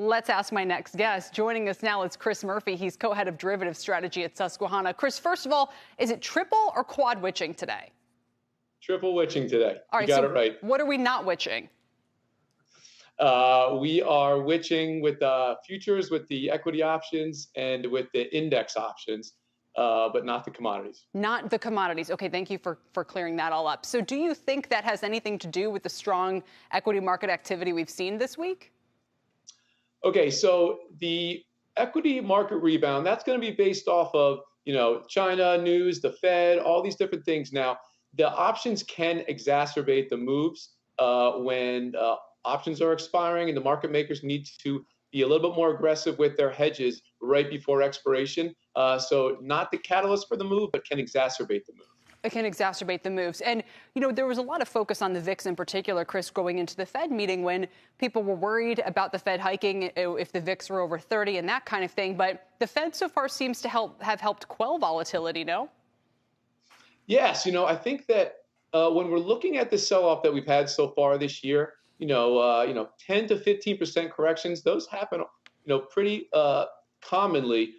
Let's ask my next guest. Joining us now is Chris Murphy. He's co-head of derivative strategy at Susquehanna. Chris, first of all, is it triple or quad witching today? Triple witching today. All right, you got it right. What are we not witching? We are witching with the futures, with the equity options, and with the index options, but not the commodities. Not the commodities. Okay, thank you for clearing that all up. So do you think that has anything to do with the strong equity market activity we've seen this week? Okay, so the equity market rebound, that's going to be based off of, China news, the Fed, all these different things. Now, the options can exacerbate the moves when options are expiring, and the market makers need to be a little bit more aggressive with their hedges right before expiration. So not the catalyst for the move, but can exacerbate the move. It can exacerbate the moves. And, there was a lot of focus on the VIX in particular, Chris, going into the Fed meeting when people were worried about the Fed hiking if the VIX were over 30 and that kind of thing. But the Fed so far seems to have helped quell volatility, no? Yes. I think that when we're looking at the sell-off that we've had so far this year, 10 to 15% corrections, those happen, pretty commonly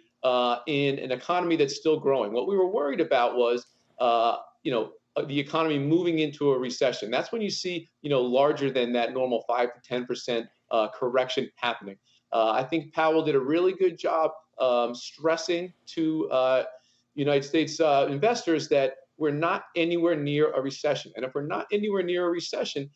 in an economy that's still growing. What we were worried about was, the economy moving into a recession. That's when you see, larger than that normal 5 to 10% correction happening. I think Powell did a really good job stressing to United States investors that we're not anywhere near a recession. And if we're not anywhere near a recession,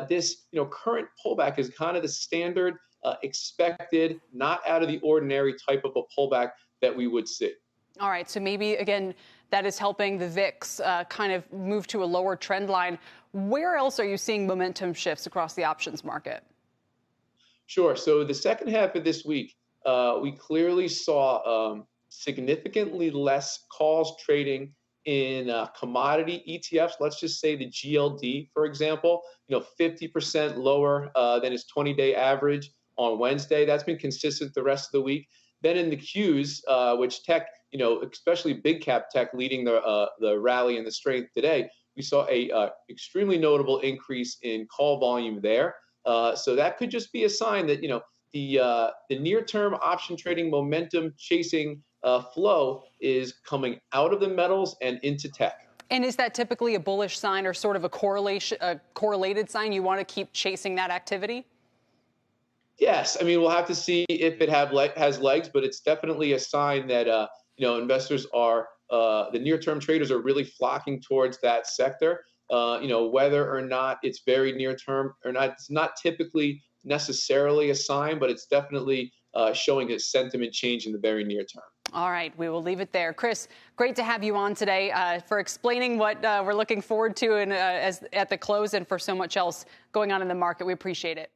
this current pullback is kind of the standard, expected, not out of the ordinary type of a pullback that we would see. All right. So maybe, again, that is helping the VIX kind of move to a lower trend line. Where else are you seeing momentum shifts across the options market? Sure. So the second half of this week, we clearly saw significantly less calls trading in commodity ETFs. Let's just say the GLD, for example, 50% lower than its 20-day average on Wednesday. That's been consistent the rest of the week. Then in the Qs, which tech, especially big cap tech leading the rally and the strength today, we saw a extremely notable increase in call volume there. So that could just be a sign that, the near-term option trading momentum chasing flow is coming out of the metals and into tech. And is that typically a bullish sign or sort of a correlated sign? You want to keep chasing that activity? Yes. I mean, we'll have to see if it has legs, but it's definitely a sign that, investors are, the near-term traders are really flocking towards that sector. Whether or not it's very near-term or not, it's not typically necessarily a sign, but it's definitely showing a sentiment change in the very near term. All right, we will leave it there. Chris, great to have you on today for explaining what we're looking forward to at the close and for so much else going on in the market. We appreciate it.